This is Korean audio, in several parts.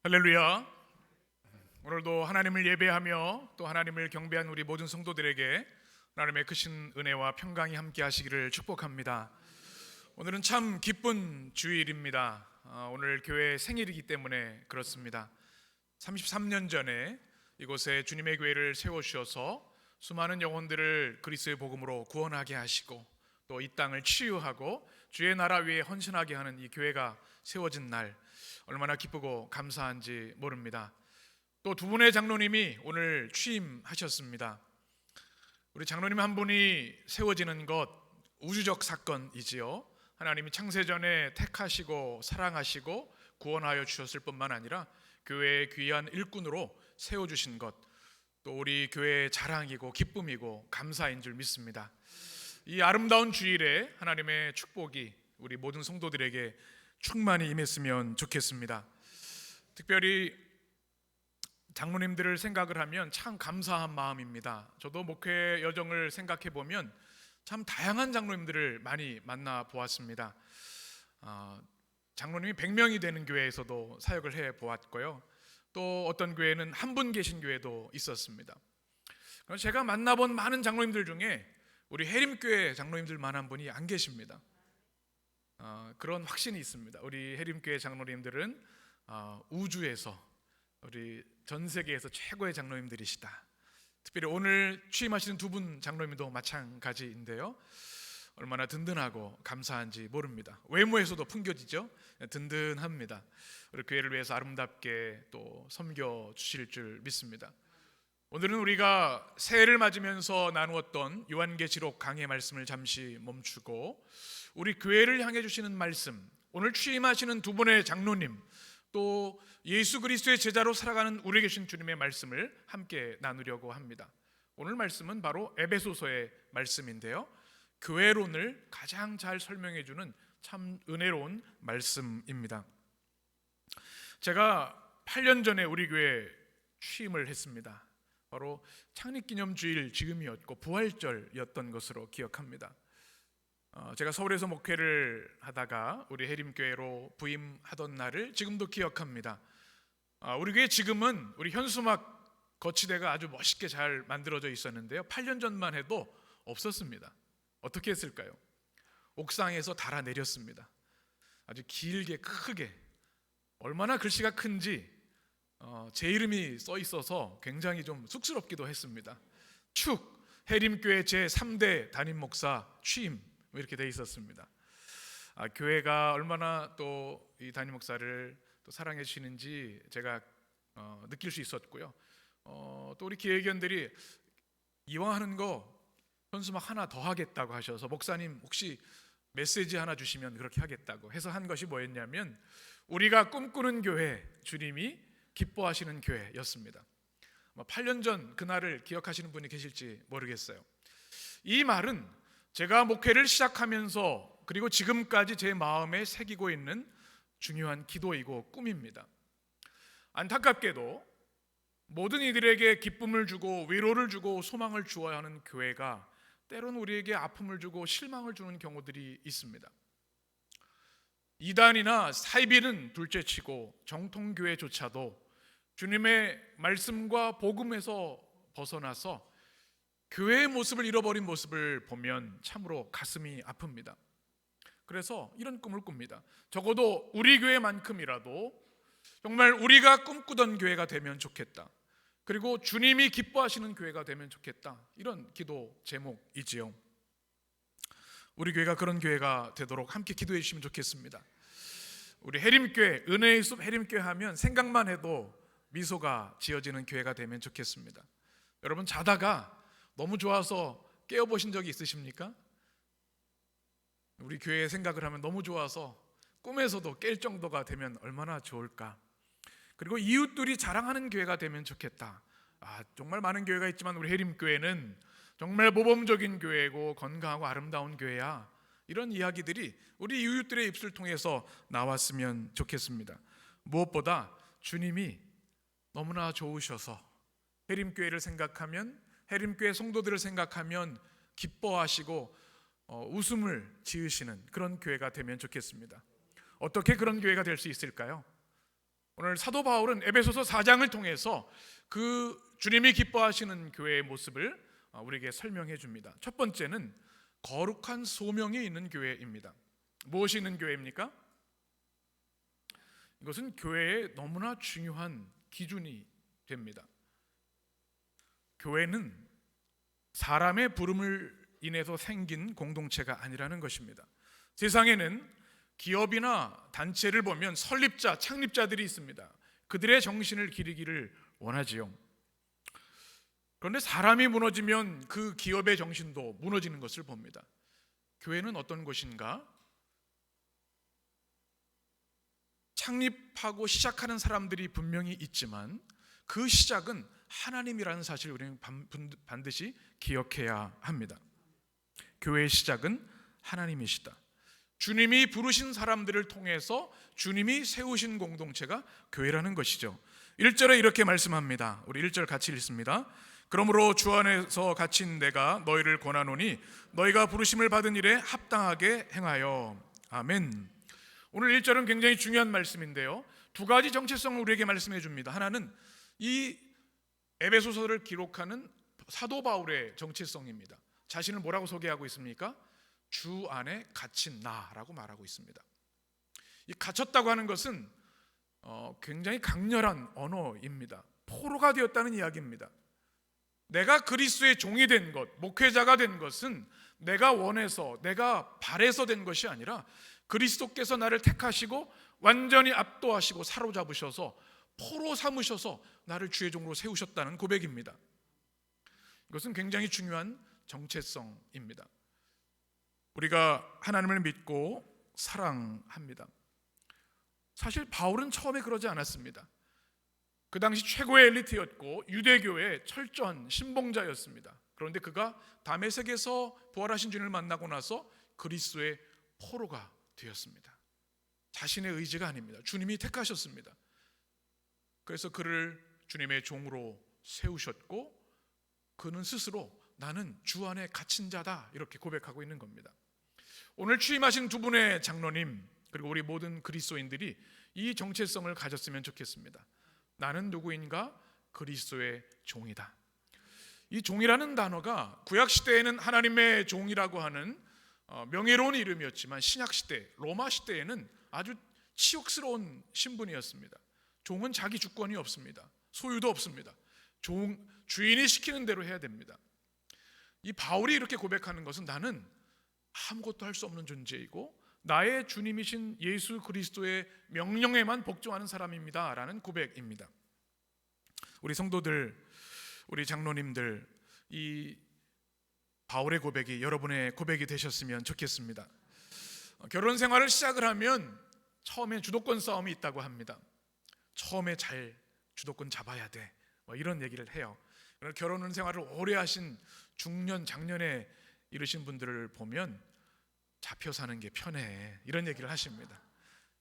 할렐루야. 오늘도 하나님을 예배하며 또 하나님을 경배한 우리 모든 성도들에게 하나님의 크신 은혜와 평강이 함께 하시기를 축복합니다. 오늘은 참 기쁜 주일입니다. 오늘 교회 생일이기 때문에 그렇습니다. 33년 전에 이곳에 주님의 교회를 세워주셔서 수많은 영혼들을 그리스도의 복음으로 구원하게 하시고 또 이 땅을 치유하고 주의 나라 위에 헌신하게 하는 이 교회가 세워진 날, 얼마나 기쁘고 감사한지 모릅니다. 또 두 분의 장로님이 오늘 취임하셨습니다. 우리 장로님 한 분이 세워지는 것 우주적 사건이지요. 하나님이 창세전에 택하시고 사랑하시고 구원하여 주셨을 뿐만 아니라 교회의 귀한 일꾼으로 세워주신 것, 또 우리 교회의 자랑이고 기쁨이고 감사인 줄 믿습니다. 이 아름다운 주일에 하나님의 축복이 우리 모든 성도들에게 충만히 임했으면 좋겠습니다. 특별히 장로님들을 생각을 하면 참 감사한 마음입니다. 저도 목회 여정을 생각해 보면 참 다양한 장로님들을 많이 만나 보았습니다. 장로님이 100명이 되는 교회에서도 사역을 해 보았고요. 또 어떤 교회는 한 분 계신 교회도 있었습니다. 제가 만나본 많은 장로님들 중에 우리 해림교회 장로님들만 한 분이 안 계십니다. 그런 확신이 있습니다. 우리 해림교회 장로님들은 우주에서 우리 전 세계에서 최고의 장로님들이시다. 특별히 오늘 취임하시는 두 분 장로님도 마찬가지인데요. 얼마나 든든하고 감사한지 모릅니다. 외모에서도 풍겨지죠. 든든합니다. 우리 교회를 위해서 아름답게 또 섬겨 주실 줄 믿습니다. 오늘은 우리가 새해를 맞으면서 나누었던 요한계시록 강의 말씀을 잠시 멈추고 우리 교회를 향해 주시는 말씀, 오늘 취임하시는 두 분의 장로님, 또 예수 그리스도의 제자로 살아가는 우리 계신 주님의 말씀을 함께 나누려고 합니다. 오늘 말씀은 바로 에베소서의 말씀인데요, 교회론을 가장 잘 설명해 주는 참 은혜로운 말씀입니다. 제가 8년 전에 우리 교회에 취임을 했습니다. 바로 창립기념주일 즈음이었고 부활절이었던 것으로 기억합니다. 제가 서울에서 목회를 하다가 우리 해림교회로 부임하던 날을 지금도 기억합니다. 우리 교회 지금은 우리 현수막 거치대가 아주 멋있게 잘 만들어져 있었는데요, 8년 전만 해도 없었습니다. 어떻게 했을까요? 옥상에서 달아내렸습니다. 아주 길게 크게, 얼마나 글씨가 큰지 제 이름이 써 있어서 굉장히 좀 쑥스럽기도 했습니다. 축 해림교회 제3대 담임 목사 취임, 이렇게 돼 있었습니다. 교회가 얼마나 또 이 담임 목사를 또 사랑해 주시는지 제가 느낄 수 있었고요. 또 우리 기획위원들이 이왕 하는 거 현수막 하나 더 하겠다고 하셔서 목사님 혹시 메시지 하나 주시면 그렇게 하겠다고 해서 한 것이 뭐였냐면 우리가 꿈꾸는 교회, 주님이 기뻐하시는 교회였습니다. 8년 전 그날을 기억하시는 분이 계실지 모르겠어요. 이 말은 제가 목회를 시작하면서 그리고 지금까지 제 마음에 새기고 있는 중요한 기도이고 꿈입니다. 안타깝게도 모든 이들에게 기쁨을 주고 위로를 주고 소망을 주어야 하는 교회가 때로는 우리에게 아픔을 주고 실망을 주는 경우들이 있습니다. 이단이나 사이비는 둘째치고 정통교회조차도 주님의 말씀과 복음에서 벗어나서 교회의 모습을 잃어버린 모습을 보면 참으로 가슴이 아픕니다. 그래서 이런 꿈을 꿉니다. 적어도 우리 교회만큼이라도 정말 우리가 꿈꾸던 교회가 되면 좋겠다. 그리고 주님이 기뻐하시는 교회가 되면 좋겠다. 이런 기도 제목이지요. 우리 교회가 그런 교회가 되도록 함께 기도해 주시면 좋겠습니다. 우리 해림교회, 은혜의 숲 해림교회 하면 생각만 해도 미소가 지어지는 교회가 되면 좋겠습니다. 여러분 자다가 너무 좋아서 깨어보신 적이 있으십니까? 우리 교회의 생각을 하면 너무 좋아서 꿈에서도 깰 정도가 되면 얼마나 좋을까. 그리고 이웃들이 자랑하는 교회가 되면 좋겠다. 정말 많은 교회가 있지만 우리 해림교회는 정말 모범적인 교회고 건강하고 아름다운 교회야. 이런 이야기들이 우리 이웃들의 입술 통해서 나왔으면 좋겠습니다. 무엇보다 주님이 너무나 좋으셔서 해림교회를 생각하면, 해림교회 성도들을 생각하면 기뻐하시고 웃음을 지으시는 그런 교회가 되면 좋겠습니다. 어떻게 그런 교회가 될 수 있을까요? 오늘 사도 바울은 에베소서 4장을 통해서 그 주님이 기뻐하시는 교회의 모습을 우리에게 설명해 줍니다. 첫 번째는 거룩한 소명이 있는 교회입니다. 무엇이 있는 교회입니까? 이것은 교회의 너무나 중요한 기준이 됩니다. 교회는 사람의 부름을 인해서 생긴 공동체가 아니라는 것입니다. 세상에는 기업이나 단체를 보면 설립자, 창립자들이 있습니다. 그들의 정신을 기리기를 원하지요. 그런데 사람이 무너지면 그 기업의 정신도 무너지는 것을 봅니다. 교회는 어떤 곳인가? 창립하고 시작하는 사람들이 분명히 있지만 그 시작은 하나님이라는 사실을 우리는 반드시 기억해야 합니다. 교회의 시작은 하나님이시다. 주님이 부르신 사람들을 통해서 주님이 세우신 공동체가 교회라는 것이죠. 1절에 이렇게 말씀합니다. 우리 1절 같이 읽습니다. 그러므로 주 안에서 갇힌 내가 너희를 권하노니 너희가 부르심을 받은 일에 합당하게 행하여. 아멘. 오늘 1절은 굉장히 중요한 말씀인데요, 두 가지 정체성을 우리에게 말씀해 줍니다. 하나는 이 에베소서를 기록하는 사도 바울의 정체성입니다. 자신을 뭐라고 소개하고 있습니까? 주 안에 갇힌 나라고 말하고 있습니다. 이 갇혔다고 하는 것은 굉장히 강렬한 언어입니다. 포로가 되었다는 이야기입니다. 내가 그리스도의 종이 된 것, 목회자가 된 것은 내가 원해서, 내가 바래서 된 것이 아니라 그리스도께서 나를 택하시고 완전히 압도하시고 사로잡으셔서 포로 삼으셔서 나를 주의 종으로 세우셨다는 고백입니다. 이것은 굉장히 중요한 정체성입니다. 우리가 하나님을 믿고 사랑합니다. 사실 바울은 처음에 그러지 않았습니다. 그 당시 최고의 엘리트였고 유대교의 철저한 신봉자였습니다. 그런데 그가 다메섹에서 부활하신 주님을 만나고 나서 그리스도의 포로가 되었습니다. 자신의 의지가 아닙니다. 주님이 택하셨습니다. 그래서 그를 주님의 종으로 세우셨고 그는 스스로 나는 주 안에 갇힌 자다 이렇게 고백하고 있는 겁니다. 오늘 취임하신 두 분의 장로님 그리고 우리 모든 그리스도인들이 이 정체성을 가졌으면 좋겠습니다. 나는 누구인가? 그리스도의 종이다. 이 종이라는 단어가 구약시대에는 하나님의 종이라고 하는 명예로운 이름이었지만 신약시대, 로마시대에는 아주 치욕스러운 신분이었습니다. 종은 자기 주권이 없습니다. 소유도 없습니다. 주인이 시키는 대로 해야 됩니다. 이 바울이 이렇게 고백하는 것은 나는 아무것도 할 수 없는 존재이고 나의 주님이신 예수 그리스도의 명령에만 복종하는 사람입니다 라는 고백입니다. 우리 성도들, 우리 장로님들, 이 바울의 고백이 여러분의 고백이 되셨으면 좋겠습니다. 결혼 생활을 시작을 하면 처음에 주도권 싸움이 있다고 합니다. 처음에 잘 주도권 잡아야 돼 이런 얘기를 해요. 결혼 생활을 오래 하신 중년, 장년에 이르신 분들을 보면 잡혀 사는 게 편해 이런 얘기를 하십니다.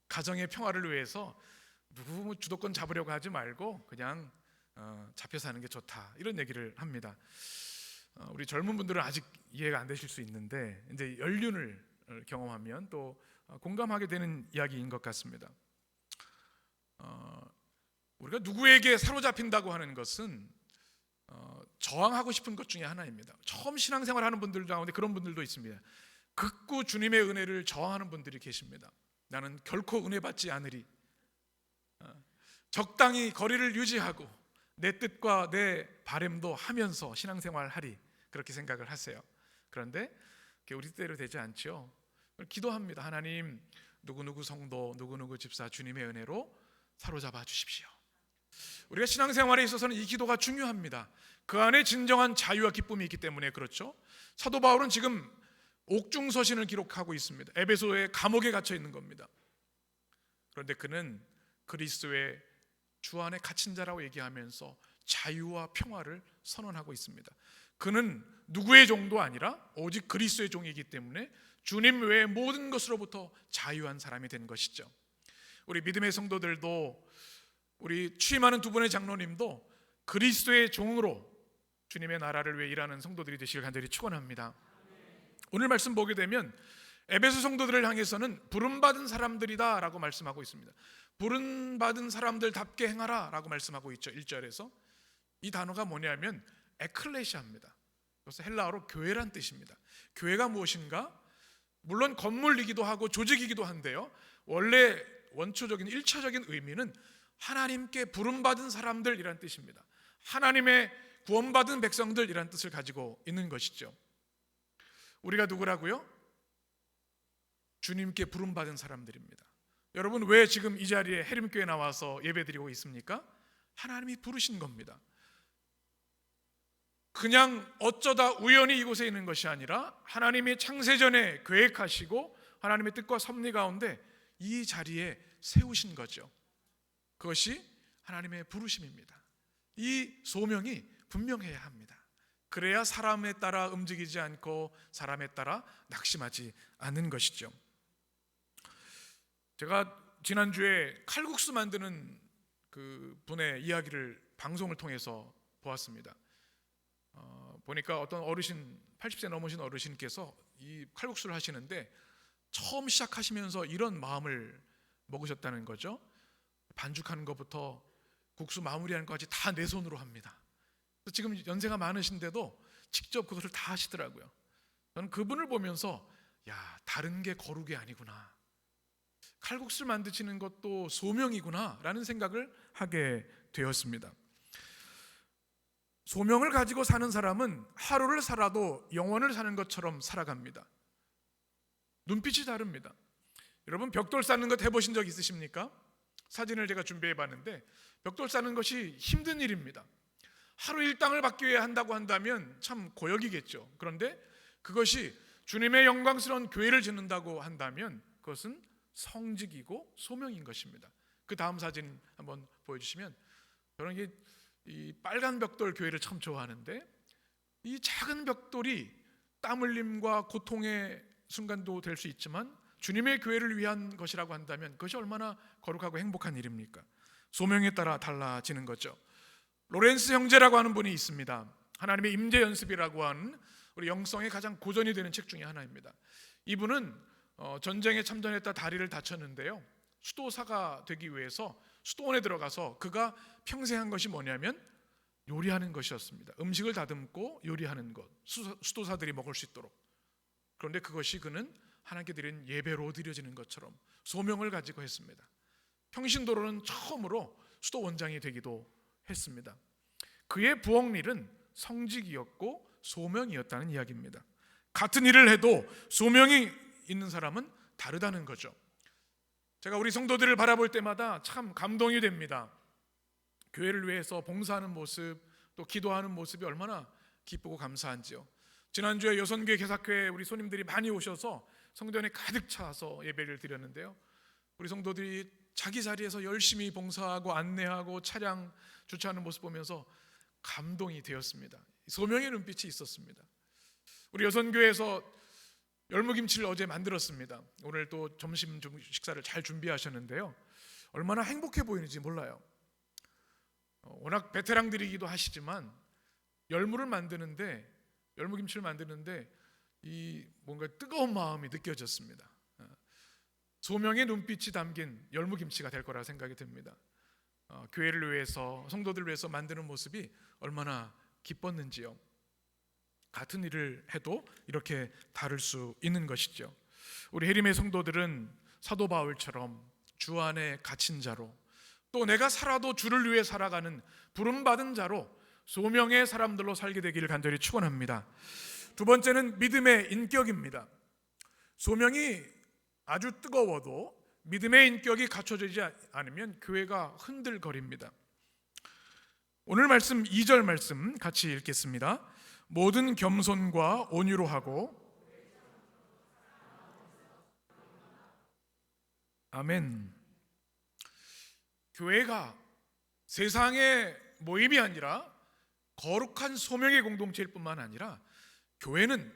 가정의 평화를 위해서 누구 주도권 잡으려고 하지 말고 그냥 잡혀 사는 게 좋다 이런 얘기를 합니다. 우리 젊은 분들은 아직 이해가 안 되실 수 있는데 이제 연륜을 경험하면 또 공감하게 되는 이야기인 것 같습니다. 우리가 누구에게 사로잡힌다고 하는 것은 저항하고 싶은 것 중에 하나입니다. 처음 신앙생활하는 분들 가운데 그런 분들도 있습니다. 극구 주님의 은혜를 저항하는 분들이 계십니다. 나는 결코 은혜 받지 않으리. 적당히 거리를 유지하고 내 뜻과 내 바램도 하면서 신앙생활하리 그렇게 생각을 하세요. 그런데 우리 뜻대로 되지 않죠. 기도합니다. 하나님 누구누구 성도 누구누구 집사 주님의 은혜로 사로잡아 주십시오. 우리가 신앙생활에 있어서는 이 기도가 중요합니다. 그 안에 진정한 자유와 기쁨이 있기 때문에 그렇죠. 사도 바울은 지금 옥중서신을 기록하고 있습니다. 에베소의 감옥에 갇혀 있는 겁니다. 그런데 그는 그리스도의 주 안에 갇힌 자라고 얘기하면서 자유와 평화를 선언하고 있습니다. 그는 누구의 종도 아니라 오직 그리스도의 종이기 때문에 주님 외의 모든 것으로부터 자유한 사람이 된 것이죠. 우리 믿음의 성도들도 우리 취임하는 두 분의 장로님도 그리스도의 종으로 주님의 나라를 위해 일하는 성도들이 되시길 간절히 축원합니다. 오늘 말씀 보게 되면 에베소 성도들을 향해서는 부름받은 사람들이다라고 말씀하고 있습니다. 부름받은 사람들답게 행하라라고 말씀하고 있죠. 1절에서. 이 단어가 뭐냐면 에클레시아입니다. 그래서 헬라어로 교회란 뜻입니다. 교회가 무엇인가? 물론 건물이기도 하고 조직이기도 한데요, 원래 원초적인 1차적인 의미는 하나님께 부름받은 사람들이란 뜻입니다. 하나님의 구원받은 백성들이란 뜻을 가지고 있는 것이죠. 우리가 누구라고요? 주님께 부름받은 사람들입니다. 여러분, 왜 지금 이 자리에 해림교회 나와서 예배드리고 있습니까? 하나님이 부르신 겁니다. 그냥 어쩌다 우연히 이곳에 있는 것이 아니라 하나님이 창세전에 계획하시고 하나님의 뜻과 섭리 가운데 이 자리에 세우신 거죠. 그것이 하나님의 부르심입니다. 이 소명이 분명해야 합니다. 그래야 사람에 따라 움직이지 않고 사람에 따라 낙심하지 않는 것이죠. 제가 지난주에 칼국수 만드는 그 분의 이야기를 방송을 통해서 보았습니다. 보니까 어떤 어르신, 80세 넘으신 어르신께서 이 칼국수를 하시는데 처음 시작하시면서 이런 마음을 먹으셨다는 거죠. 반죽하는 것부터 국수 마무리하는 것까지 다 내 손으로 합니다. 지금 연세가 많으신데도 직접 그것을 다 하시더라고요. 저는 그분을 보면서 야, 다른 게 거룩이 아니구나, 칼국수를 만드시는 것도 소명이구나 라는 생각을 하게 되었습니다. 소명을 가지고 사는 사람은 하루를 살아도 영원을 사는 것처럼 살아갑니다. 눈빛이 다릅니다. 여러분, 벽돌 쌓는 것 해보신 적 있으십니까? 사진을 제가 준비해 봤는데 벽돌 쌓는 것이 힘든 일입니다. 하루 일당을 받기 위해 한다고 한다면 참 고역이겠죠. 그런데 그것이 주님의 영광스러운 교회를 짓는다고 한다면 그것은 성직이고 소명인 것입니다. 그 다음 사진 한번 보여주시면, 저는 이 빨간 벽돌 교회를 참 좋아하는데 이 작은 벽돌이 땀 흘림과 고통의 순간도 될 수 있지만 주님의 교회를 위한 것이라고 한다면 그것이 얼마나 거룩하고 행복한 일입니까? 소명에 따라 달라지는 거죠. 로렌스 형제라고 하는 분이 있습니다. 하나님의 임재 연습이라고 하는 우리 영성의 가장 고전이 되는 책 중에 하나입니다. 이분은 전쟁에 참전했다 다리를 다쳤는데요, 수도사가 되기 위해서 수도원에 들어가서 그가 평생 한 것이 뭐냐면 요리하는 것이었습니다. 음식을 다듬고 요리하는 것, 수도사들이 먹을 수 있도록. 그런데 그것이 그는 하나님께 드린 예배로 드려지는 것처럼 소명을 가지고 했습니다. 평신도로는 처음으로 수도원장이 되기도 했습니다. 그의 부엌일은 성직이었고 소명이었다는 이야기입니다. 같은 일을 해도 소명이 있는 사람은 다르다는 거죠. 제가 우리 성도들을 바라볼 때마다 참 감동이 됩니다. 교회를 위해서 봉사하는 모습, 또 기도하는 모습이 얼마나 기쁘고 감사한지요. 지난주에 여선교회 개사교회 우리 손님들이 많이 오셔서 성전에 가득 차서 예배를 드렸는데요, 우리 성도들이 자기 자리에서 열심히 봉사하고 안내하고 차량 주차하는 모습 보면서 감동이 되었습니다. 소명의 눈빛이 있었습니다. 우리 여선교회에서 열무김치를 어제 만들었습니다. 오늘 또 점심 식사를 잘 준비하셨는데요, 얼마나 행복해 보이는지 몰라요. 워낙 베테랑들이기도 하시지만 열무김치를 만드는데 이 뭔가 뜨거운 마음이 느껴졌습니다. 소명의 눈빛이 담긴 열무김치가 될 거라 생각이 듭니다. 교회를 위해서, 성도들을 위해서 만드는 모습이 얼마나 기뻤는지요. 같은 일을 해도 이렇게 다를 수 있는 것이죠. 우리 해림의 성도들은 사도 바울처럼 주 안에 갇힌 자로, 또 내가 살아도 주를 위해 살아가는 부름받은 자로 소명의 사람들로 살게 되기를 간절히 축원합니다. 두 번째는 믿음의 인격입니다. 소명이 아주 뜨거워도 믿음의 인격이 갖춰지지 않으면 교회가 흔들거립니다. 오늘 말씀 2절 말씀 같이 읽겠습니다. 모든 겸손과 온유로 하고, 아멘. 교회가 세상의 모임이 아니라 거룩한 소명의 공동체일 뿐만 아니라 교회는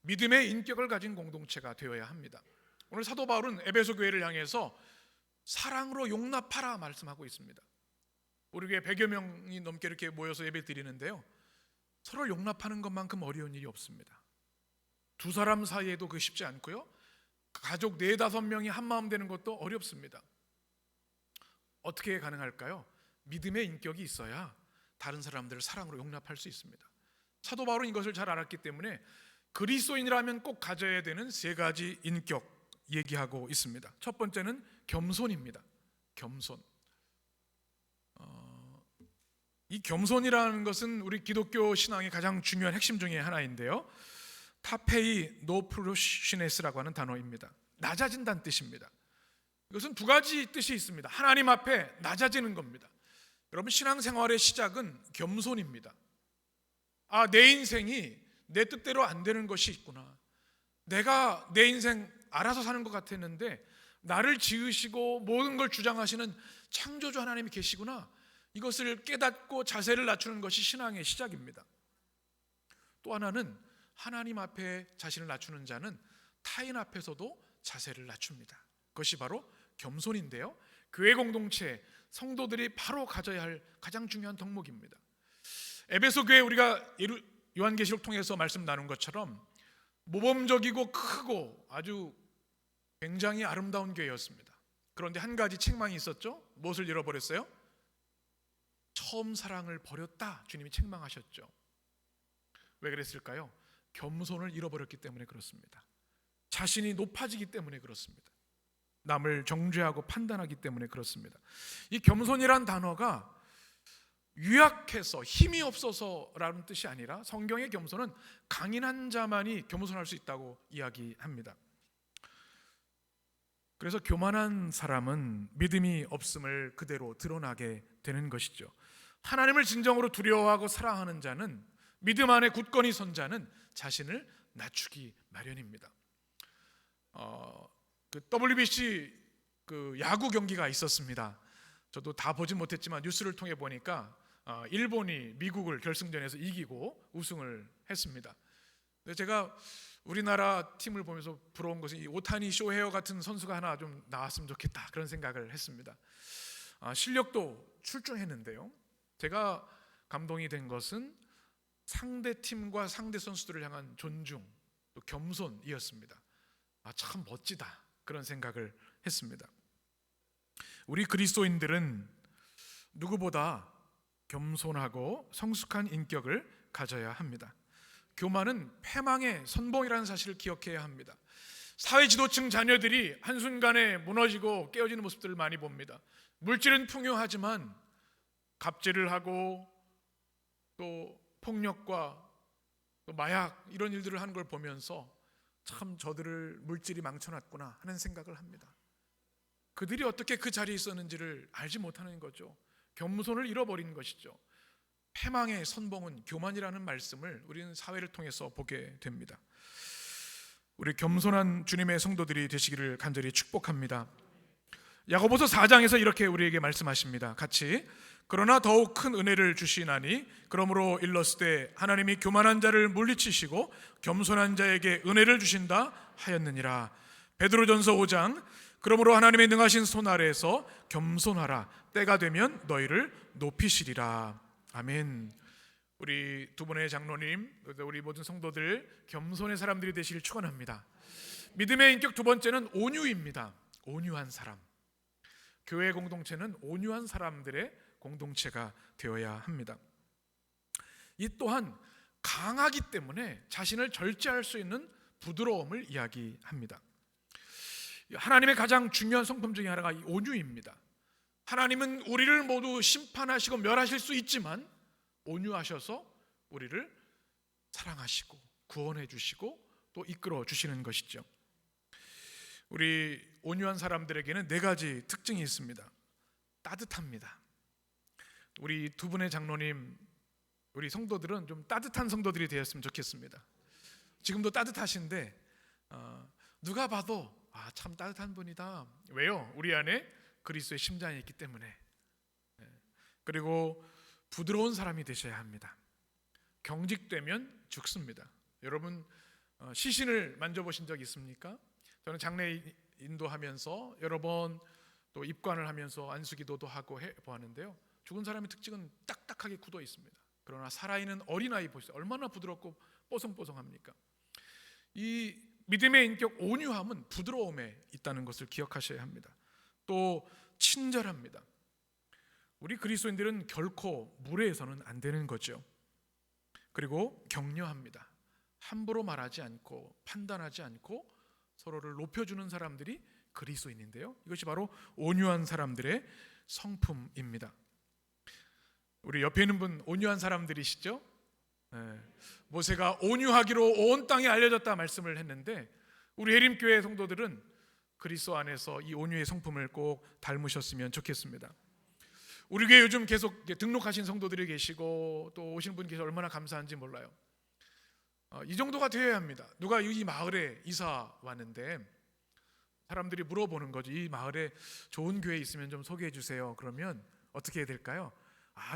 믿음의 인격을 가진 공동체가 되어야 합니다. 오늘 사도 바울은 에베소 교회를 향해서 사랑으로 용납하라 말씀하고 있습니다. 우리 교회 100여 명이 넘게 이렇게 모여서 예배 드리는데요, 서로 용납하는 것만큼 어려운 일이 없습니다. 두 사람 사이에도 그게 쉽지 않고요, 가족 4-5명이 한 마음 되는 것도 어렵습니다. 어떻게 가능할까요? 믿음의 인격이 있어야 다른 사람들을 사랑으로 용납할 수 있습니다. 사도 바울은 이것을 잘 알았기 때문에 그리스도인이라면 꼭 가져야 되는 3가지 인격 얘기하고 있습니다. 첫 번째는 겸손입니다. 겸손. 이 겸손이라는 것은 우리 기독교 신앙의 가장 중요한 핵심 중에 하나인데요. 타페이 노프로시네스라고 하는 단어입니다. 낮아진다는 뜻입니다. 이것은 2가지 뜻이 있습니다. 하나님 앞에 낮아지는 겁니다. 여러분, 신앙생활의 시작은 겸손입니다. 내 인생이 내 뜻대로 안 되는 것이 있구나. 내가 내 인생 알아서 사는 것 같았는데 나를 지으시고 모든 걸 주장하시는 창조주 하나님이 계시구나. 이것을 깨닫고 자세를 낮추는 것이 신앙의 시작입니다. 또 하나는 하나님 앞에 자신을 낮추는 자는 타인 앞에서도 자세를 낮춥니다. 그것이 바로 겸손인데요, 교회 공동체 성도들이 바로 가져야 할 가장 중요한 덕목입니다. 에베소 교회, 우리가 요한계시록 통해서 말씀 나눈 것처럼 모범적이고 크고 아주 굉장히 아름다운 교회였습니다. 그런데 한 가지 책망이 있었죠. 무엇을 잃어버렸어요? 처음 사랑을 버렸다. 주님이 책망하셨죠. 왜 그랬을까요? 겸손을 잃어버렸기 때문에 그렇습니다. 자신이 높아지기 때문에 그렇습니다. 남을 정죄하고 판단하기 때문에 그렇습니다. 이 겸손이란 단어가 유약해서 힘이 없어서라는 뜻이 아니라 성경의 겸손은 강인한 자만이 겸손할 수 있다고 이야기합니다. 그래서 교만한 사람은 믿음이 없음을 그대로 드러나게 되는 것이죠. 하나님을 진정으로 두려워하고 사랑하는 자는, 믿음 안에 굳건히 선 자는 자신을 낮추기 마련입니다. WBC 야구 경기가 있었습니다. 저도 다 보진 못했지만 뉴스를 통해 보니까 일본이 미국을 결승전에서 이기고 우승을 했습니다. 근데 제가 우리나라 팀을 보면서 부러운 것은 이 오타니 쇼헤어 같은 선수가 하나 좀 나왔으면 좋겠다, 그런 생각을 했습니다. 실력도 출중했는데요, 제가 감동이 된 것은 상대 팀과 상대 선수들을 향한 존중, 또 겸손이었습니다. 참 멋지다, 그런 생각을 했습니다. 우리 그리스도인들은 누구보다 겸손하고 성숙한 인격을 가져야 합니다. 교만은 패망의 선봉이라는 사실을 기억해야 합니다. 사회 지도층 자녀들이 한순간에 무너지고 깨어지는 모습들을 많이 봅니다. 물질은 풍요하지만 갑질을 하고 또 폭력과 또 마약, 이런 일들을 하는 걸 보면서 참 저들을 물질이 망쳐놨구나 하는 생각을 합니다. 그들이 어떻게 그 자리에 있었는지를 알지 못하는 거죠. 겸손을 잃어버린 것이죠. 패망의 선봉은 교만이라는 말씀을 우리는 사회를 통해서 보게 됩니다. 우리 겸손한 주님의 성도들이 되시기를 간절히 축복합니다. 야고보서 4장에서 이렇게 우리에게 말씀하십니다. 같이, 그러나 더욱 큰 은혜를 주시나니 그러므로 일렀으되 하나님이 교만한 자를 물리치시고 겸손한 자에게 은혜를 주신다 하였느니라. 베드로전서 5장, 그러므로 하나님의 능하신 손 아래에서 겸손하라. 때가 되면 너희를 높이시리라. 아멘. 우리 두 분의 장로님, 우리 모든 성도들 겸손의 사람들이 되시길 축원합니다. 믿음의 인격 두 번째는 온유입니다. 온유한 사람. 교회 공동체는 온유한 사람들의 공동체가 되어야 합니다. 이 또한 강하기 때문에 자신을 절제할 수 있는 부드러움을 이야기합니다. 하나님의 가장 중요한 성품 중에 하나가 이 온유입니다. 하나님은 우리를 모두 심판하시고 멸하실 수 있지만 온유하셔서 우리를 사랑하시고 구원해 주시고 또 이끌어 주시는 것이죠. 우리 온유한 사람들에게는 4가지 특징이 있습니다. 따뜻합니다. 우리 두 분의 장로님, 우리 성도들은 좀 따뜻한 성도들이 되었으면 좋겠습니다. 지금도 따뜻하신데 누가 봐도 참 따뜻한 분이다. 왜요? 우리 안에 그리스도의 심장이 있기 때문에. 그리고 부드러운 사람이 되셔야 합니다. 경직되면 죽습니다. 여러분 시신을 만져보신 적 있습니까? 저는 장례 인도하면서 여러 번 또 입관을 하면서 안수기도도 하고 해보았는데요, 죽은 사람의 특징은 딱딱하게 굳어 있습니다. 그러나 살아있는 어린아이 보세요. 얼마나 부드럽고 뽀송뽀송합니까? 이 믿음의 인격 온유함은 부드러움에 있다는 것을 기억하셔야 합니다. 또 친절합니다. 우리 그리스도인들은 결코 무례해서는 안 되는 거죠. 그리고 격려합니다. 함부로 말하지 않고 판단하지 않고 서로를 높여주는 사람들이 그리스도인인데요, 이것이 바로 온유한 사람들의 성품입니다. 우리 옆에 있는 분 온유한 사람들이시죠? 네. 모세가 온유하기로 온 땅에 알려졌다 말씀을 했는데, 우리 해림교회 성도들은 그리스도 안에서 이 온유의 성품을 꼭 닮으셨으면 좋겠습니다. 우리 교회 요즘 계속 등록하신 성도들이 계시고 또 오신 분 계셔서 얼마나 감사한지 몰라요. 이 정도가 되어야 합니다. 누가 이 마을에 이사 왔는데 사람들이 물어보는 거죠. 이 마을에 좋은 교회 있으면 좀 소개해 주세요. 그러면 어떻게 해야 될까요?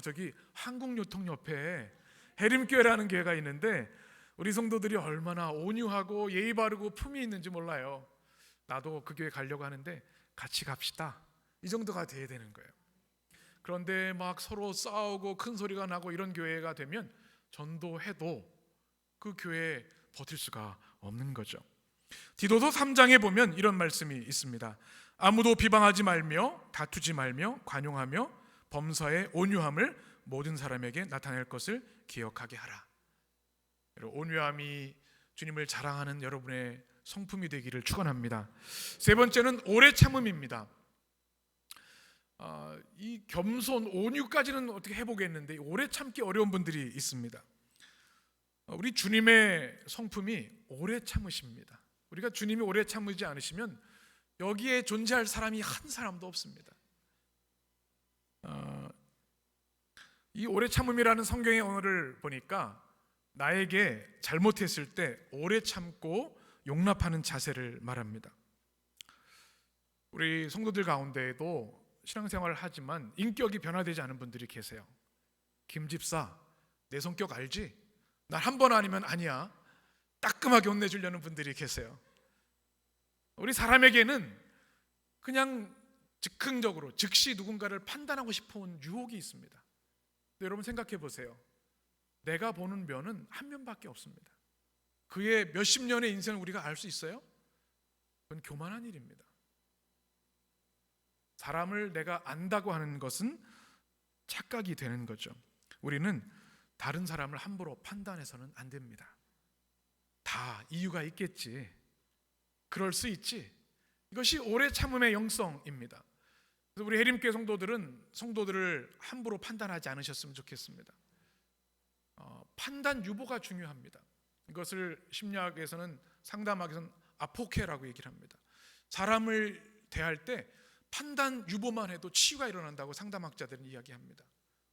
저기 한국요통 옆에 해림교회라는 교회가 있는데 우리 성도들이 얼마나 온유하고 예의 바르고 품이 있는지 몰라요. 나도 그 교회 가려고 하는데 같이 갑시다. 이 정도가 돼야 되는 거예요. 그런데 막 서로 싸우고 큰 소리가 나고 이런 교회가 되면 전도해도 그 교회에 버틸 수가 없는 거죠. 디도서 3장에 보면 이런 말씀이 있습니다. 아무도 비방하지 말며 다투지 말며 관용하며 범사의 온유함을 모든 사람에게 나타낼 것을 기억하게 하라. 온유함이 주님을 자랑하는 여러분의 성품이 되기를 축원합니다. 세 번째는 오래 참음입니다. 이 겸손, 온유까지는 어떻게 해보겠는데 오래 참기 어려운 분들이 있습니다. 우리 주님의 성품이 오래 참으십니다. 우리가 주님이 오래 참으지 않으시면 여기에 존재할 사람이 한 사람도 없습니다. 이 오래 참음이라는 성경의 언어를 보니까 나에게 잘못했을 때 오래 참고 용납하는 자세를 말합니다. 우리 성도들 가운데에도 신앙생활을 하지만 인격이 변화되지 않은 분들이 계세요. 김 집사, 내 성격 알지? 날 한 번 아니면 아니야. 따끔하게 혼내주려는 분들이 계세요. 우리 사람에게는 그냥 즉흥적으로 즉시 누군가를 판단하고 싶어온 유혹이 있습니다. 여러분 생각해 보세요. 내가 보는 면은 한 면밖에 없습니다. 그의 몇십 년의 인생을 우리가 알 수 있어요? 그건 교만한 일입니다. 사람을 내가 안다고 하는 것은 착각이 되는 거죠. 우리는 다른 사람을 함부로 판단해서는 안 됩니다. 다 이유가 있겠지. 그럴 수 있지. 이것이 오래 참음의 영성입니다. 그래서 우리 해림교회 성도들은 성도들을 함부로 판단하지 않으셨으면 좋겠습니다. 판단 유보가 중요합니다. 이것을 심리학에서는 상담학에서는 아포케라고 얘기를 합니다. 사람을 대할 때 판단 유보만 해도 치유가 일어난다고 상담학자들은 이야기합니다.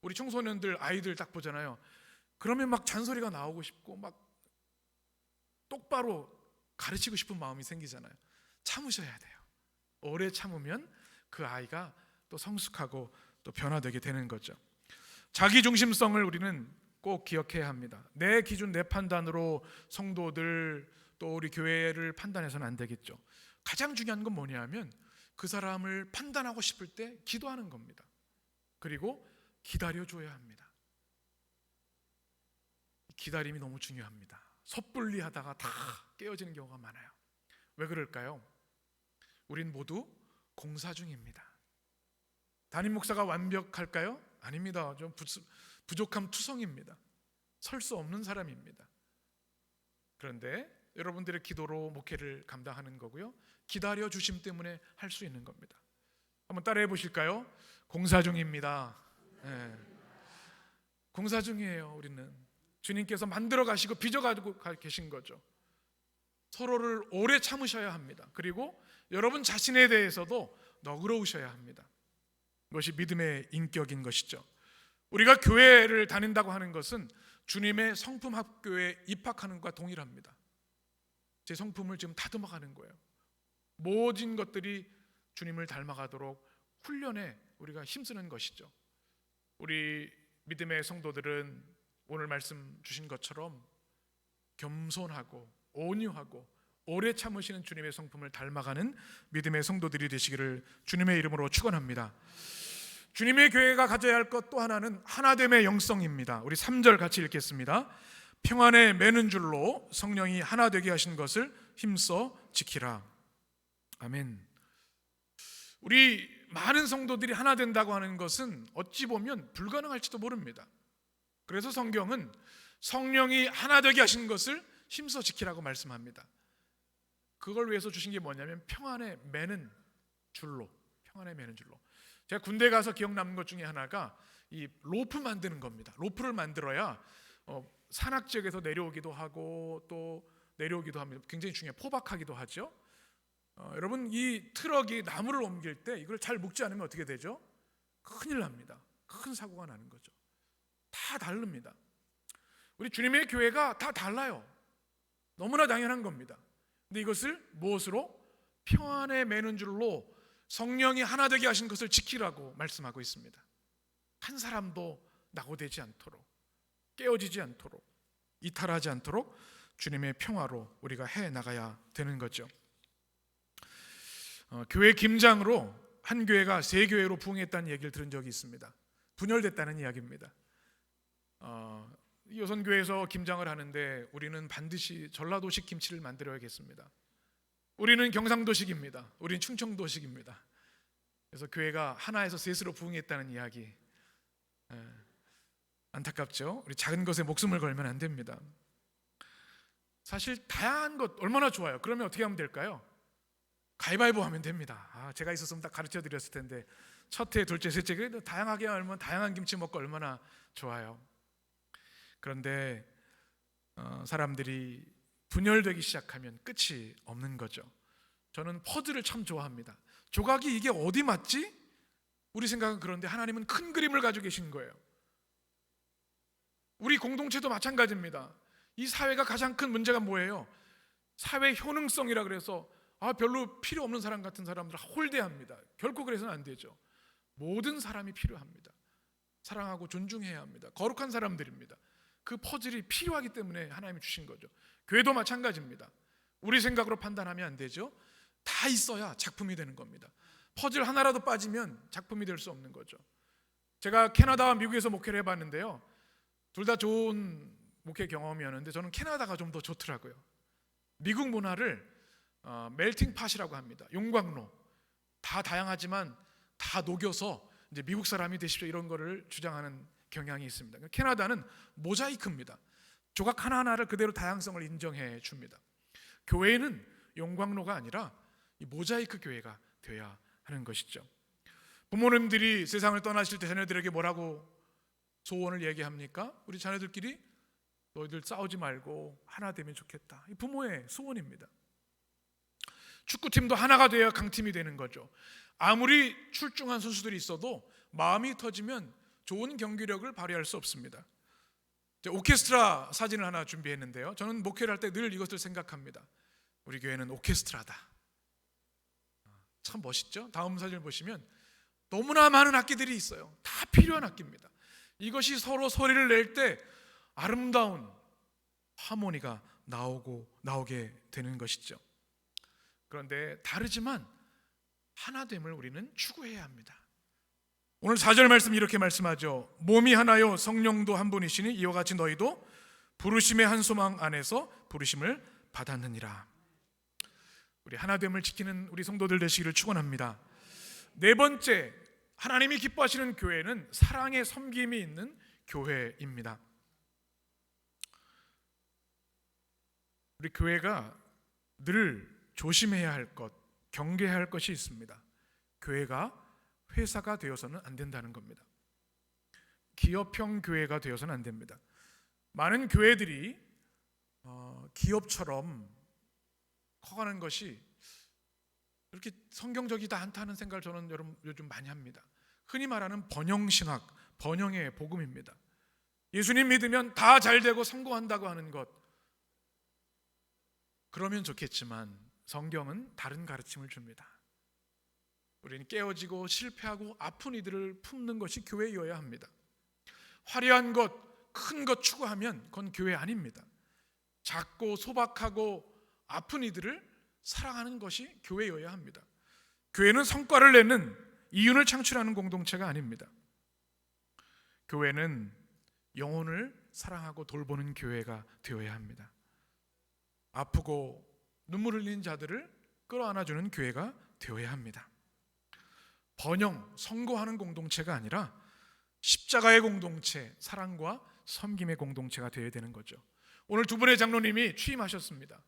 우리 청소년들 아이들 딱 보잖아요. 그러면 막 잔소리가 나오고 싶고 막 똑바로 가르치고 싶은 마음이 생기잖아요. 참으셔야 돼요. 오래 참으면 그 아이가 또 성숙하고 또 변화되게 되는 거죠. 자기중심성을 우리는 꼭 기억해야 합니다. 내 기준, 내 판단으로 성도들 또 우리 교회를 판단해서는 안 되겠죠. 가장 중요한 건 뭐냐면 그 사람을 판단하고 싶을 때 기도하는 겁니다. 그리고 기다려줘야 합니다. 기다림이 너무 중요합니다. 섣불리 하다가 다 깨어지는 경우가 많아요. 왜 그럴까요? 우린 모두 공사 중입니다. 담임 목사가 완벽할까요? 아닙니다. 좀 부족함 투성입니다. 설 수 없는 사람입니다. 그런데 여러분들의 기도로 목회를 감당하는 거고요. 기다려 주심 때문에 할 수 있는 겁니다. 한번 따라해 보실까요? 공사 중입니다. 네. 공사 중이에요. 우리는 주님께서 만들어 가시고 빚어 가지고 계신 거죠. 서로를 오래 참으셔야 합니다. 그리고 여러분 자신에 대해서도 너그러우셔야 합니다. 이것이 믿음의 인격인 것이죠. 우리가 교회를 다닌다고 하는 것은 주님의 성품 학교에 입학하는 것과 동일합니다. 제 성품을 지금 다듬어가는 거예요. 모든 것들이 주님을 닮아가도록 훈련에 우리가 힘쓰는 것이죠. 우리 믿음의 성도들은 오늘 말씀 주신 것처럼 겸손하고 온유하고 오래 참으시는 주님의 성품을 닮아가는 믿음의 성도들이 되시기를 주님의 이름으로 축원합니다. 주님의 교회가 가져야 할 것 또 하나는 하나됨의 영성입니다. 우리 3절 같이 읽겠습니다. 평안에 매는 줄로 성령이 하나 되게 하신 것을 힘써 지키라. 아멘. 우리 많은 성도들이 하나 된다고 하는 것은 어찌 보면 불가능할지도 모릅니다. 그래서 성경은 성령이 하나 되게 하신 것을 힘써 지키라고 말씀합니다. 그걸 위해서 주신 게 뭐냐면 평안에 매는 줄로. 제가 군대 가서 기억 남는 것 중에 하나가 이 로프 만드는 겁니다. 로프를 만들어야 산악 지역에서 내려오기도 하고 또 내려오기도 합니다. 굉장히 중요해요. 포박하기도 하죠. 여러분, 이 트럭이 나무를 옮길 때 이걸 잘 묶지 않으면 어떻게 되죠? 큰일 납니다. 큰 사고가 나는 거죠. 다 다릅니다. 우리 주님의 교회가 다 달라요. 너무나 당연한 겁니다. 근데 이것을 무엇으로? 평안에 매는 줄로 성령이 하나 되게 하신 것을 지키라고 말씀하고 있습니다. 한 사람도 낙오되지 않도록, 깨어지지 않도록, 이탈하지 않도록 주님의 평화로 우리가 해나가야 되는 거죠. 교회 김장으로 한 교회가 세 교회로 부흥했다는 얘기를 들은 적이 있습니다. 분열됐다는 이야기입니다. 여선교회에서 김장을 하는데 우리는 반드시 전라도식 김치를 만들어야겠습니다. 우리는 경상도식입니다. 우리는 충청도식입니다. 그래서 교회가 하나에서 셋으로 부흥했다는 이야기. 안타깝죠? 우리 작은 것에 목숨을 걸면 안 됩니다. 사실 다양한 것 얼마나 좋아요. 그러면 어떻게 하면 될까요? 가위바위보 하면 됩니다. 제가 있었으면 딱 가르쳐 드렸을 텐데 첫 해, 둘째, 셋째 다양하게 하면 다양한 김치 먹고 얼마나 좋아요. 그런데 사람들이 분열되기 시작하면 끝이 없는 거죠. 저는 퍼즐을 참 좋아합니다. 조각이 이게 어디 맞지? 우리 생각은 그런데 하나님은 큰 그림을 가지고 계신 거예요. 우리 공동체도 마찬가지입니다. 이 사회가 가장 큰 문제가 뭐예요? 사회 효능성이라 그래서 별로 필요 없는 사람 같은 사람들을 홀대합니다. 결코 그래서는 안 되죠. 모든 사람이 필요합니다. 사랑하고 존중해야 합니다. 거룩한 사람들입니다. 그 퍼즐이 필요하기 때문에 하나님이 주신 거죠. 교회도 마찬가지입니다. 우리 생각으로 판단하면 안 되죠. 다 있어야 작품이 되는 겁니다. 퍼즐 하나라도 빠지면 작품이 될 수 없는 거죠. 제가 캐나다와 미국에서 목회를 해봤는데요, 둘 다 좋은 목회 경험이었는데 저는 캐나다가 좀 더 좋더라고요. 미국 문화를 멜팅 팟이라고 합니다. 용광로. 다 다양하지만 다 녹여서 이제 미국 사람이 되십시오, 이런 거를 주장하는 경향이 있습니다. 캐나다는 모자이크입니다. 조각 하나하나를 그대로 다양성을 인정해 줍니다. 교회는 용광로가 아니라 이 모자이크 교회가 되어야 하는 것이죠. 부모님들이 세상을 떠나실 때 자녀들에게 뭐라고 소원을 얘기합니까? 우리 자녀들끼리 너희들 싸우지 말고 하나 되면 좋겠다. 이 부모의 소원입니다. 축구팀도 하나가 되어야 강팀이 되는 거죠. 아무리 출중한 선수들이 있어도 마음이 터지면 좋은 경기력을 발휘할 수 없습니다. 오케스트라 사진을 하나 준비했는데요, 저는 목회를 할 때 늘 이것을 생각합니다. 우리 교회는 오케스트라다. 참 멋있죠? 다음 사진을 보시면 너무나 많은 악기들이 있어요. 다 필요한 악기입니다. 이것이 서로 소리를 낼 때 아름다운 하모니가 나오게 되는 것이죠. 그런데 다르지만 하나됨을 우리는 추구해야 합니다. 오늘 4절 말씀 이렇게 말씀하죠. 몸이 하나요 성령도 한 분이시니 이와 같이 너희도 부르심의 한 소망 안에서 부르심을 받았느니라. 우리 하나됨을 지키는 우리 성도들 되시기를 축원합니다. 네 번째, 하나님이 기뻐하시는 교회는 사랑의 섬김이 있는 교회입니다. 우리 교회가 늘 조심해야 할 것, 경계해야 할 것이 있습니다. 교회가 회사가 되어서는 안 된다는 겁니다. 기업형 교회가 되어서는 안 됩니다. 많은 교회들이 기업처럼 커가는 것이 그렇게 성경적이다 않다는 생각을 저는 요즘 많이 합니다. 흔히 말하는 번영신학, 번영의 복음입니다. 예수님 믿으면 다 잘되고 성공한다고 하는 것, 그러면 좋겠지만 성경은 다른 가르침을 줍니다. 우리는 깨어지고 실패하고 아픈 이들을 품는 것이 교회여야 합니다. 화려한 것, 큰 것 추구하면 그건 교회 아닙니다. 작고 소박하고 아픈 이들을 사랑하는 것이 교회여야 합니다. 교회는 성과를 내는 이윤을 창출하는 공동체가 아닙니다. 교회는 영혼을 사랑하고 돌보는 교회가 되어야 합니다. 아프고 눈물 흘리는 자들을 끌어안아주는 교회가 되어야 합니다. 번영, 선거하는 공동체가 아니라 십자가의 공동체, 사랑과 섬김의 공동체가 되어야 되는 거죠. 오늘 두 분의 장로님이 취임하셨습니다.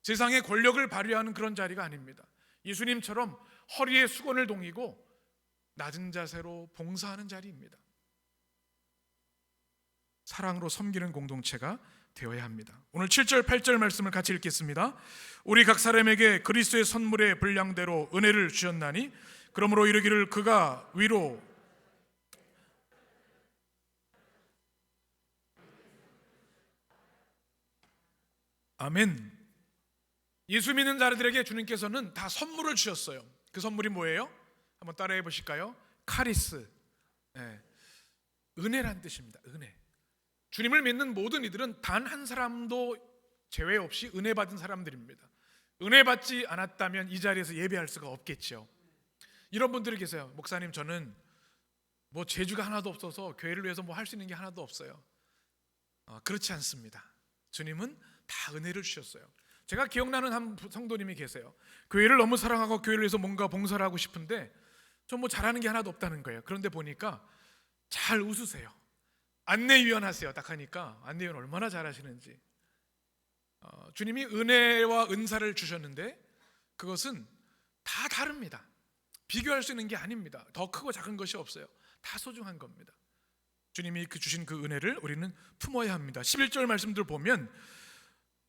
세상의 권력을 발휘하는 그런 자리가 아닙니다. 예수님처럼 허리에 수건을 동이고 낮은 자세로 봉사하는 자리입니다. 사랑으로 섬기는 공동체가 되어야 합니다. 오늘 7절 8절 말씀을 같이 읽겠습니다. 우리 각 사람에게 그리스도의 선물의 분량대로 은혜를 주셨나니 그러므로 이르기를 그가 위로 아멘. 예수 믿는 자들에게 주님께서는 다 선물을 주셨어요. 그 선물이 뭐예요? 한번 따라해 보실까요? 카리스, 은혜란 뜻입니다. 은혜. 주님을 믿는 모든 이들은 단 한 사람도 제외 없이 은혜 받은 사람들입니다. 은혜 받지 않았다면 이 자리에서 예배할 수가 없겠죠. 이런 분들이 계세요. 목사님, 저는 뭐 재주가 하나도 없어서 교회를 위해서 뭐 할 수 있는 게 하나도 없어요. 그렇지 않습니다. 주님은 다 은혜를 주셨어요. 제가 기억나는 한 성도님이 계세요. 교회를 너무 사랑하고 교회를 위해서 뭔가 봉사를 하고 싶은데 전 뭐 잘하는 게 하나도 없다는 거예요. 그런데 보니까 잘 웃으세요. 안내위원 하세요. 딱 하니까 안내위원 얼마나 잘하시는지. 주님이 은혜와 은사를 주셨는데 그것은 다 다릅니다. 비교할 수 있는 게 아닙니다. 더 크고 작은 것이 없어요. 다 소중한 겁니다. 주님이 주신 그 은혜를 우리는 품어야 합니다. 11절 말씀들 보면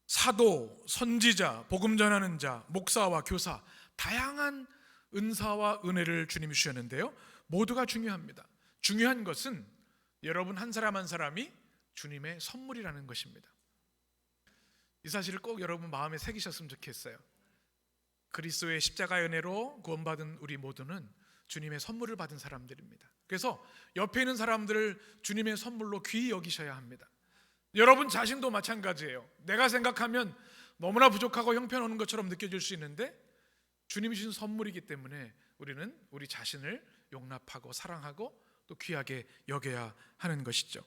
사도, 선지자, 복음 전하는 자, 목사와 교사, 다양한 은사와 은혜를 주님이 주셨는데요, 모두가 중요합니다. 중요한 것은 여러분 한 사람 한 사람이 주님의 선물이라는 것입니다. 이 사실을 꼭 여러분 마음에 새기셨으면 좋겠어요. 그리스도의 십자가의 은혜로 구원받은 우리 모두는 주님의 선물을 받은 사람들입니다. 그래서 옆에 있는 사람들을 주님의 선물로 귀히 여기셔야 합니다. 여러분 자신도 마찬가지예요. 내가 생각하면 너무나 부족하고 형편없는 것처럼 느껴질 수 있는데 주님이 주신 선물이기 때문에 우리는 우리 자신을 용납하고 사랑하고 또 귀하게 여겨야 하는 것이죠.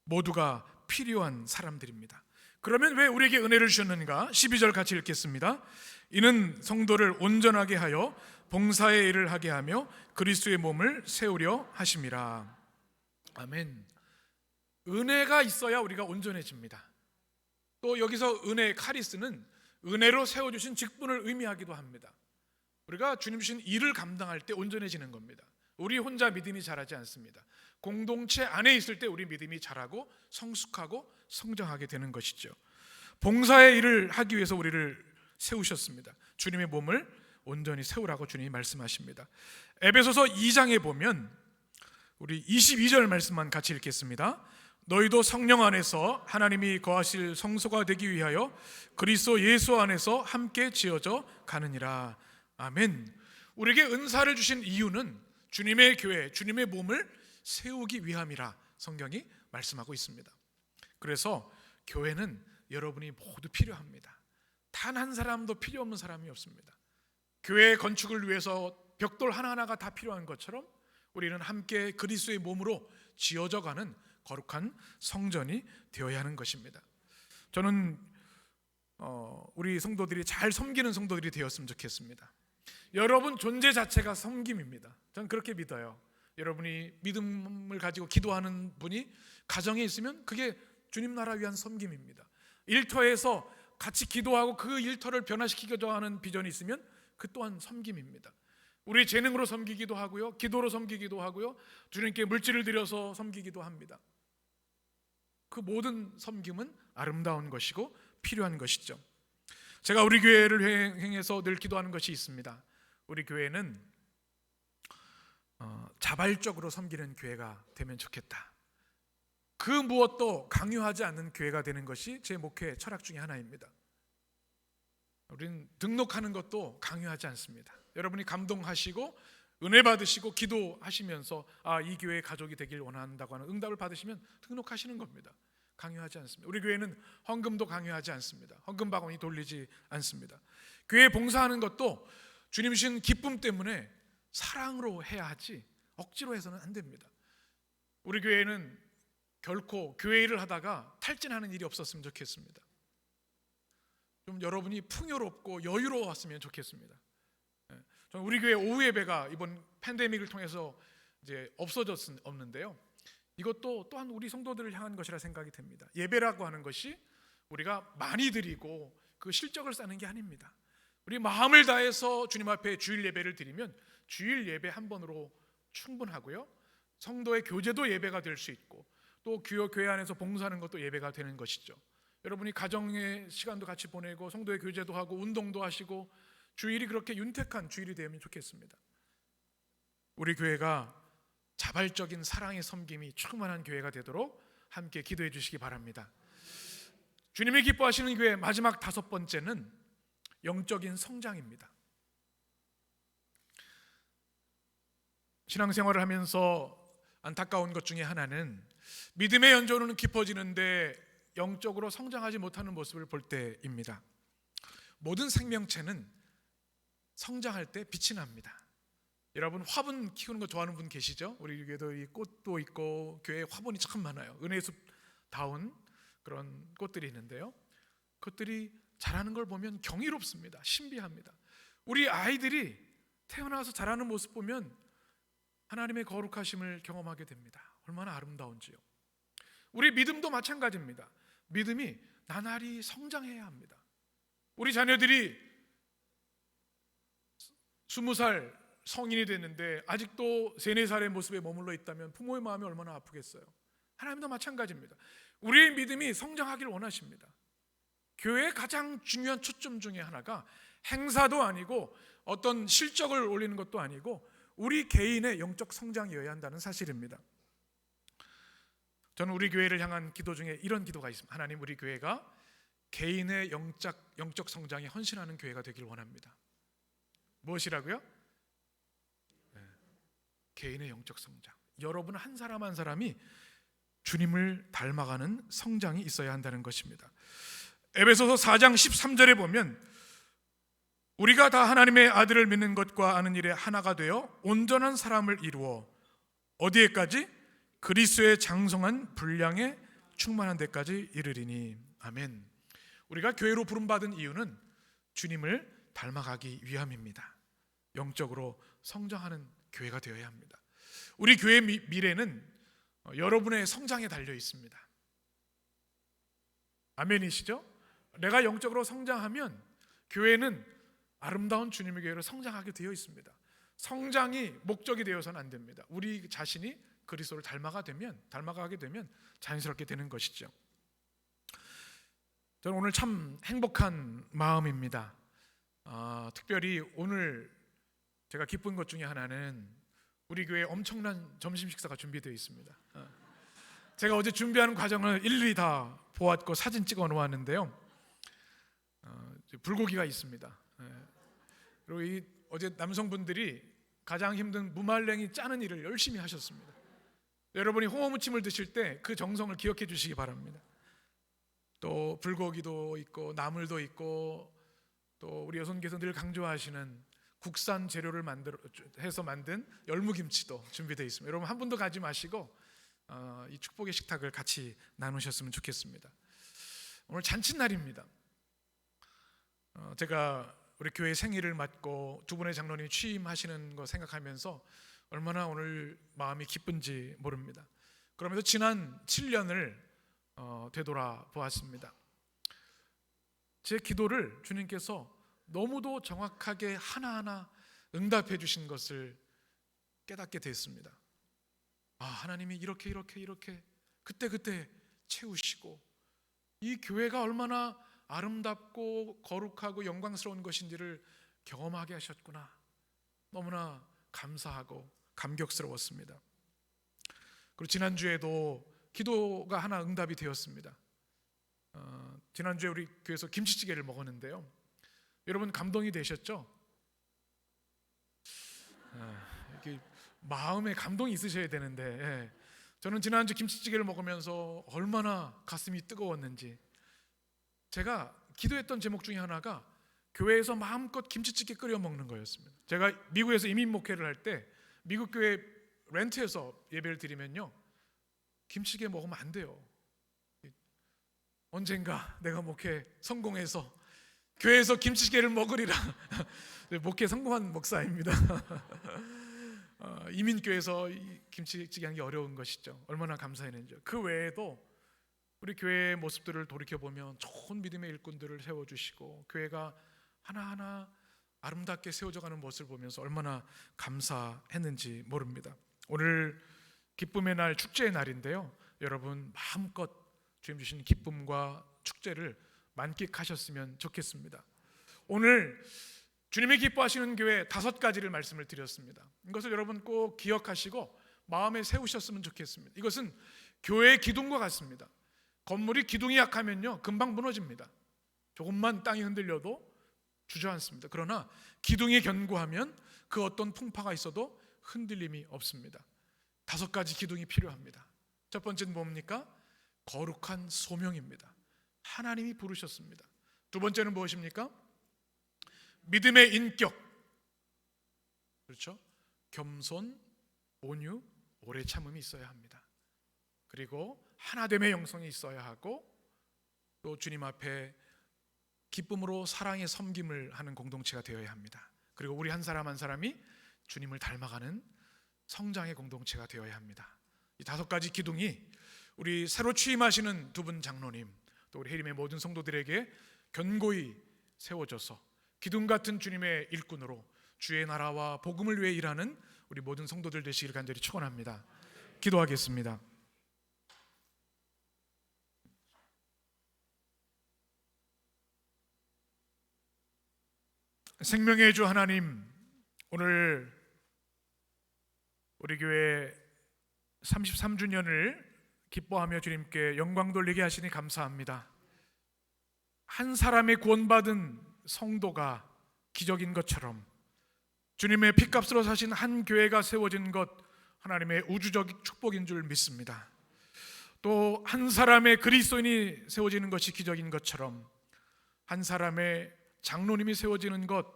모두가 필요한 사람들입니다. 그러면 왜 우리에게 은혜를 주셨는가? 12절 같이 읽겠습니다. 이는 성도를 온전하게 하여 봉사의 일을 하게 하며 그리스도의 몸을 세우려 하심이라. 아멘. 은혜가 있어야 우리가 온전해집니다. 또 여기서 은혜, 카리스는 은혜로 세워주신 직분을 의미하기도 합니다. 우리가 주님 주신 일을 감당할 때 온전해지는 겁니다. 우리 혼자 믿음이 자라지 않습니다. 공동체 안에 있을 때 우리 믿음이 자라고 성숙하고 성장하게 되는 것이죠. 봉사의 일을 하기 위해서 우리를 세우셨습니다. 주님의 몸을 온전히 세우라고 주님이 말씀하십니다. 에베소서 2장에 보면 우리 22절 말씀만 같이 읽겠습니다. 너희도 성령 안에서 하나님이 거하실 성소가 되기 위하여 그리스도 예수 안에서 함께 지어져 가느니라. 아멘. 우리에게 은사를 주신 이유는 주님의 교회, 주님의 몸을 세우기 위함이라 성경이 말씀하고 있습니다. 그래서 교회는 여러분이 모두 필요합니다. 단 한 사람도 필요 없는 사람이 없습니다. 교회 건축을 위해서 벽돌 하나하나가 다 필요한 것처럼 우리는 함께 그리스도의 몸으로 지어져 가는 거룩한 성전이 되어야 하는 것입니다. 저는 우리 성도들이 잘 섬기는 성도들이 되었으면 좋겠습니다. 여러분 존재 자체가 섬김입니다. 저는 그렇게 믿어요. 여러분이 믿음을 가지고 기도하는 분이 가정에 있으면 그게 주님 나라 위한 섬김입니다. 일터에서 같이 기도하고 그 일터를 변화시키고자 하는 비전이 있으면 그 또한 섬김입니다. 우리 재능으로 섬기기도 하고요, 기도로 섬기기도 하고요, 주님께 물질을 드려서 섬기기도 합니다. 그 모든 섬김은 아름다운 것이고 필요한 것이죠. 제가 우리 교회를 행해서 늘 기도하는 것이 있습니다. 우리 교회는 자발적으로 섬기는 교회가 되면 좋겠다. 그 무엇도 강요하지 않는 교회가 되는 것이 제 목회 철학 중에 하나입니다. 우리는 등록하는 것도 강요하지 않습니다. 여러분이 감동하시고 은혜 받으시고 기도하시면서 이 교회의 가족이 되길 원한다고 하는 응답을 받으시면 등록하시는 겁니다. 강요하지 않습니다. 우리 교회는 헌금도 강요하지 않습니다. 헌금 바구니 돌리지 않습니다. 교회 봉사하는 것도 주님 주신 기쁨 때문에 사랑으로 해야 하지 억지로 해서는 안 됩니다. 우리 교회는 결코 교회 일을 하다가 탈진하는 일이 없었으면 좋겠습니다. 좀 여러분이 풍요롭고 여유로웠으면 좋겠습니다. 저는 우리 교회 오후 예배가 이번 팬데믹을 통해서 이제 없는데요. 이것도 또한 우리 성도들을 향한 것이라 생각이 됩니다. 예배라고 하는 것이 우리가 많이 드리고 그 실적을 쌓는 게 아닙니다. 우리 마음을 다해서 주님 앞에 주일 예배를 드리면 주일 예배 한 번으로 충분하고요. 성도의 교제도 예배가 될 수 있고 또 교회 안에서 봉사하는 것도 예배가 되는 것이죠. 여러분이 가정의 시간도 같이 보내고 성도의 교제도 하고 운동도 하시고 주일이 그렇게 윤택한 주일이 되면 좋겠습니다. 우리 교회가 자발적인 사랑의 섬김이 충만한 교회가 되도록 함께 기도해 주시기 바랍니다. 주님이 기뻐하시는 교회 마지막 5번째는 영적인 성장입니다. 신앙생활을 하면서 안타까운 것 중에 하나는 믿음의 연조는 깊어지는데 영적으로 성장하지 못하는 모습을 볼 때입니다. 모든 생명체는 성장할 때 빛이 납니다. 여러분 화분 키우는 거 좋아하는 분 계시죠? 우리 교회도 이 꽃도 있고 교회에 화분이 참 많아요. 은혜숲다운 그런 꽃들이 있는데요. 그것들이 자라는 걸 보면 경이롭습니다. 신비합니다. 우리 아이들이 태어나서 자라는 모습 보면 하나님의 거룩하심을 경험하게 됩니다. 얼마나 아름다운지요. 우리 믿음도 마찬가지입니다. 믿음이 나날이 성장해야 합니다. 우리 자녀들이 20살 성인이 됐는데 아직도 3, 4살의 모습에 머물러 있다면 부모의 마음이 얼마나 아프겠어요. 하나님도 마찬가지입니다. 우리의 믿음이 성장하기를 원하십니다. 교회의 가장 중요한 초점 중에 하나가 행사도 아니고 어떤 실적을 올리는 것도 아니고 우리 개인의 영적 성장이어야 한다는 사실입니다. 저는 우리 교회를 향한 기도 중에 이런 기도가 있습니다. 하나님, 우리 교회가 개인의 영적 성장에 헌신하는 교회가 되길 원합니다. 무엇이라고요? 개인의 영적 성장. 여러분 한 사람 한 사람이 주님을 닮아가는 성장이 있어야 한다는 것입니다. 에베소서 4장 13절에 보면 우리가 다 하나님의 아들을 믿는 것과 아는 일에 하나가 되어 온전한 사람을 이루어 어디에까지? 그리스도의 장성한 분량에 충만한 데까지 이르리니. 아멘. 우리가 교회로 부름받은 이유는 주님을 닮아가기 위함입니다. 영적으로 성장하는 교회가 되어야 합니다. 우리 교회의 미래는 여러분의 성장에 달려 있습니다. 아멘이시죠? 내가 영적으로 성장하면 교회는 아름다운 주님의 교회로 성장하게 되어 있습니다. 성장이 목적이 되어서는 안 됩니다. 우리 자신이 그리스도를 닮아가게 되면 자연스럽게 되는 것이죠. 저는 오늘 참 행복한 마음입니다. 특별히 오늘 제가 기쁜 것 중에 하나는 우리 교회에 엄청난 점심 식사가 준비되어 있습니다. 제가 어제 준비하는 과정을 일일이 다 보았고 사진 찍어 놓았는데요. 불고기가 있습니다. 그리고 어제 남성분들이 가장 힘든 무말랭이 짜는 일을 열심히 하셨습니다. 여러분이 홍어무침을 드실 때 그 정성을 기억해 주시기 바랍니다. 또 불고기도 있고 나물도 있고 또 우리 여성께서 늘 강조하시는 국산 재료를 해서 만든 열무김치도 준비되어 있습니다. 여러분 한 분도 가지 마시고 이 축복의 식탁을 같이 나누셨으면 좋겠습니다. 오늘 잔칫날입니다. 제가 우리 교회 생일을 맞고 두 분의 장로님이 취임하시는 거 생각하면서 얼마나 오늘 마음이 기쁜지 모릅니다. 그러면서 지난 7년을 되돌아보았습니다. 제 기도를 주님께서 너무도 정확하게 하나하나 응답해 주신 것을 깨닫게 됐습니다. 하나님이 이렇게 그때 채우시고 이 교회가 얼마나 아름답고 거룩하고 영광스러운 것인지를 경험하게 하셨구나. 너무나 감사하고 감격스러웠습니다. 그리고 지난주에도 기도가 하나 응답이 되었습니다. 지난주에 우리 교회에서 김치찌개를 먹었는데요. 여러분 감동이 되셨죠? 이렇게 마음에 감동이 있으셔야 되는데 저는 지난주 김치찌개를 먹으면서 얼마나 가슴이 뜨거웠는지. 제가 기도했던 제목 중에 하나가 교회에서 마음껏 김치찌개 끓여 먹는 거였습니다. 제가 미국에서 이민 목회를 할 때 미국 교회 렌트해서 예배를 드리면요, 김치찌개 먹으면 안 돼요. 언젠가 내가 목회 성공해서 교회에서 김치찌개를 먹으리라. 목회 성공한 목사입니다. 이민교회에서 김치찌개 하는 게 어려운 것이죠. 얼마나 감사했는지요. 그 외에도 우리 교회의 모습들을 돌이켜보면 좋은 믿음의 일꾼들을 세워주시고 교회가 하나하나 아름답게 세워져가는 모습을 보면서 얼마나 감사했는지 모릅니다. 오늘 기쁨의 날, 축제의 날인데요, 여러분 마음껏 주님 주신 기쁨과 축제를 만끽하셨으면 좋겠습니다. 오늘 주님이 기뻐하시는 교회 5가지를 말씀을 드렸습니다. 이것을 여러분 꼭 기억하시고 마음에 세우셨으면 좋겠습니다. 이것은 교회의 기둥과 같습니다. 건물이 기둥이 약하면요 금방 무너집니다. 조금만 땅이 흔들려도 주저앉습니다. 그러나 기둥이 견고하면 그 어떤 풍파가 있어도 흔들림이 없습니다. 5가지 기둥이 필요합니다. 첫 번째는 뭡니까? 거룩한 소명입니다. 하나님이 부르셨습니다. 두 번째는 무엇입니까? 믿음의 인격, 그렇죠? 겸손, 온유, 오래 참음이 있어야 합니다. 그리고 하나됨의 영성이 있어야 하고, 또 주님 앞에 기쁨으로 사랑의 섬김을 하는 공동체가 되어야 합니다. 그리고 우리 한 사람 한 사람이 주님을 닮아가는 성장의 공동체가 되어야 합니다. 이 5가지 기둥이 우리 새로 취임하시는 2분 장로님, 또 우리 해림의 모든 성도들에게 견고히 세워져서 기둥 같은 주님의 일꾼으로 주의 나라와 복음을 위해 일하는 우리 모든 성도들 되시기를 간절히 축원합니다. 기도하겠습니다. 생명의 주 하나님, 오늘 우리 교회 33주년을 기뻐하며 주님께 영광 돌리게 하시니 감사합니다. 한 사람의 구원받은 성도가 기적인 것처럼 주님의 피값으로 사신 한 교회가 세워진 것, 하나님의 우주적 축복인 줄 믿습니다. 또 한 사람의 그리스도인이 세워지는 것이 기적인 것처럼 한 사람의 장로님이 세워지는 것,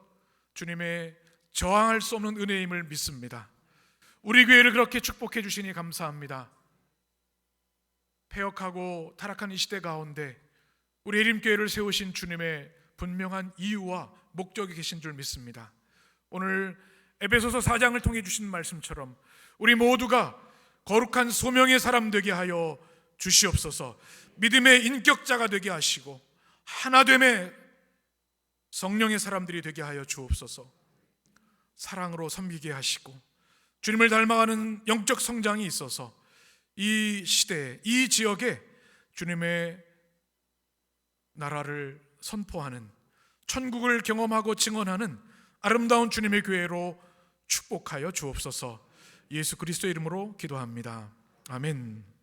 주님의 저항할 수 없는 은혜임을 믿습니다. 우리 교회를 그렇게 축복해 주시니 감사합니다. 패역하고 타락한 이 시대 가운데 우리 예림교회를 세우신 주님의 분명한 이유와 목적이 계신 줄 믿습니다. 오늘 에베소서 4장을 통해 주신 말씀처럼 우리 모두가 거룩한 소명의 사람 되게 하여 주시옵소서. 믿음의 인격자가 되게 하시고 하나됨의 성령의 사람들이 되게 하여 주옵소서. 사랑으로 섬기게 하시고 주님을 닮아가는 영적 성장이 있어서 이 시대에, 이 지역에 주님의 나라를 선포하는, 천국을 경험하고 증언하는 아름다운 주님의 교회로 축복하여 주옵소서. 예수 그리스도의 이름으로 기도합니다. 아멘.